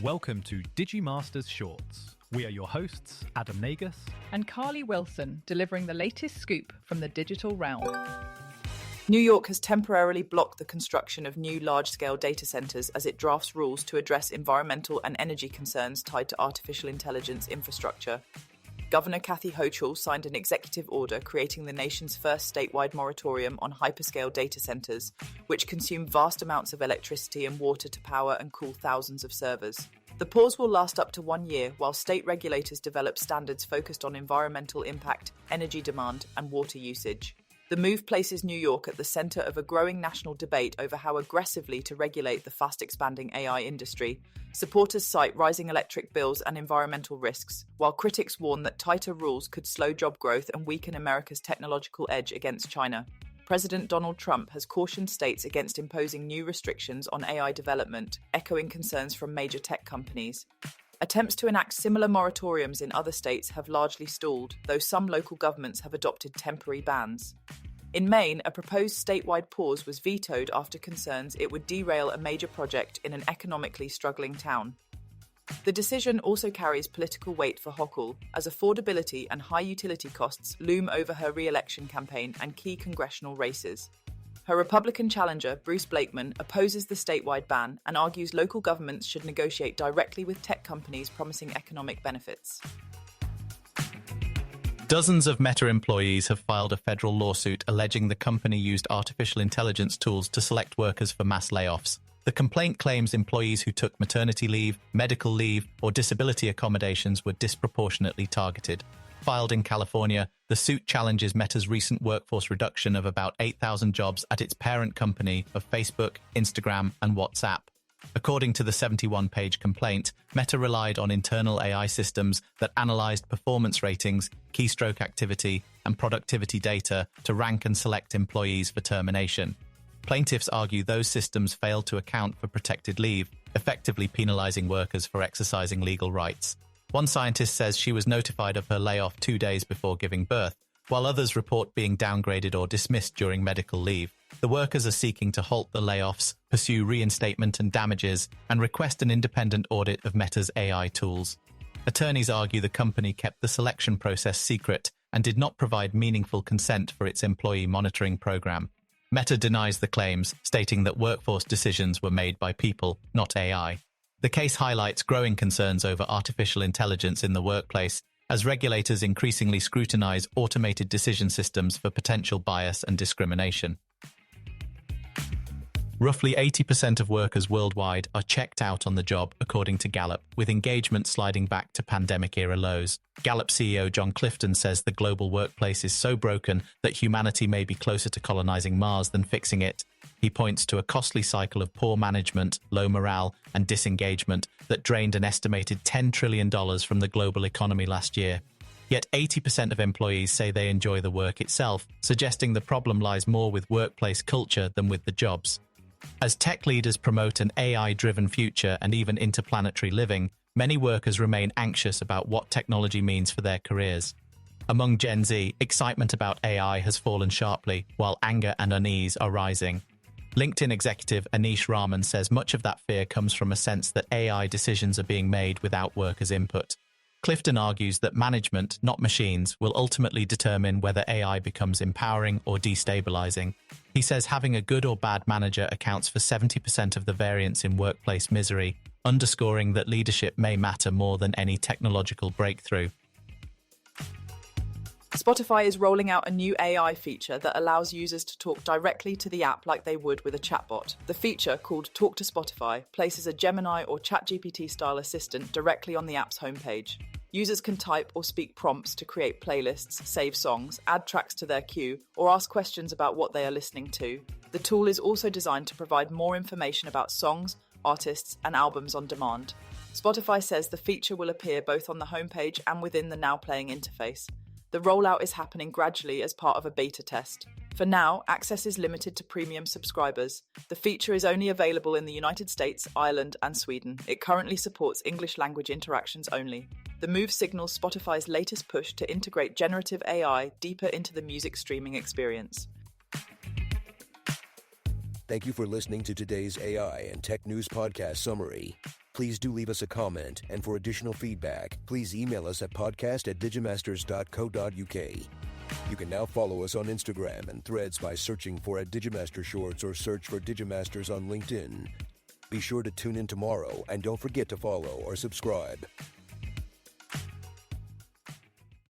Welcome to Digimasters Shorts. We are your hosts, Adam Nagus and Carly Wilson, delivering the latest scoop from the digital realm. New York has temporarily blocked the construction of new large-scale data centers as it drafts rules to address environmental and energy concerns tied to artificial intelligence infrastructure. Governor Kathy Hochul signed an executive order creating the nation's first statewide moratorium on hyperscale data centers, which consume vast amounts of electricity and water to power and cool thousands of servers. The pause will last up to 1 year while state regulators develop standards focused on environmental impact, energy demand, and water usage. The move places New York at the center of a growing national debate over how aggressively to regulate the fast-expanding AI industry. Supporters cite rising electric bills and environmental risks, while critics warn that tighter rules could slow job growth and weaken America's technological edge against China. President Donald Trump has cautioned states against imposing new restrictions on AI development, echoing concerns from major tech companies. Attempts to enact similar moratoriums in other states have largely stalled, though some local governments have adopted temporary bans. In Maine, a proposed statewide pause was vetoed after concerns it would derail a major project in an economically struggling town. The decision also carries political weight for Hochul, as affordability and high utility costs loom over her re-election campaign and key congressional races. Her Republican challenger, Bruce Blakeman, opposes the statewide ban and argues local governments should negotiate directly with tech companies promising economic benefits. Dozens of Meta employees have filed a federal lawsuit alleging the company used artificial intelligence tools to select workers for mass layoffs. The complaint claims employees who took maternity leave, medical leave, or disability accommodations were disproportionately targeted. Filed in California, the suit challenges Meta's recent workforce reduction of about 8,000 jobs at its parent company of Facebook, Instagram, and WhatsApp. According to the 71-page complaint, Meta relied on internal AI systems that analyzed performance ratings, keystroke activity, and productivity data to rank and select employees for termination. Plaintiffs argue those systems failed to account for protected leave, effectively penalizing workers for exercising legal rights. One scientist says she was notified of her layoff 2 days before giving birth, while others report being downgraded or dismissed during medical leave. The workers are seeking to halt the layoffs, pursue reinstatement and damages, and request an independent audit of Meta's AI tools. Attorneys argue the company kept the selection process secret and did not provide meaningful consent for its employee monitoring program. Meta denies the claims, stating that workforce decisions were made by people, not AI. The case highlights growing concerns over artificial intelligence in the workplace as regulators increasingly scrutinize automated decision systems for potential bias and discrimination. Roughly 80% of workers worldwide are checked out on the job, according to Gallup, with engagement sliding back to pandemic-era lows. Gallup CEO John Clifton says the global workplace is so broken that humanity may be closer to colonizing Mars than fixing it. He points to a costly cycle of poor management, low morale, and disengagement that drained an estimated $10 trillion from the global economy last year. Yet 80% of employees say they enjoy the work itself, suggesting the problem lies more with workplace culture than with the jobs. As tech leaders promote an AI-driven future and even interplanetary living, many workers remain anxious about what technology means for their careers. Among Gen Z, excitement about AI has fallen sharply, while anger and unease are rising. LinkedIn executive Anish Raman says much of that fear comes from a sense that AI decisions are being made without workers' input. Clifton argues that management, not machines, will ultimately determine whether AI becomes empowering or destabilizing. He says having a good or bad manager accounts for 70% of the variance in workplace misery, underscoring that leadership may matter more than any technological breakthrough. Spotify is rolling out a new AI feature that allows users to talk directly to the app like they would with a chatbot. The feature, called Talk to Spotify, places a Gemini or ChatGPT-style assistant directly on the app's homepage. Users can type or speak prompts to create playlists, save songs, add tracks to their queue, or ask questions about what they are listening to. The tool is also designed to provide more information about songs, artists, and albums on demand. Spotify says the feature will appear both on the homepage and within the Now Playing interface. The rollout is happening gradually as part of a beta test. For now, access is limited to premium subscribers. The feature is only available in the United States, Ireland, and Sweden. It currently supports English language interactions only. The move signals Spotify's latest push to integrate generative AI deeper into the music streaming experience. Thank you for listening to today's AI and Tech News Podcast Summary. please do leave us a comment, and for additional feedback, please email us at podcast@digimasters.co.uk. You can now follow us on Instagram and Threads by searching for @Digimaster Shorts or search for Digimasters on LinkedIn. Be sure to tune in tomorrow and don't forget to follow or subscribe.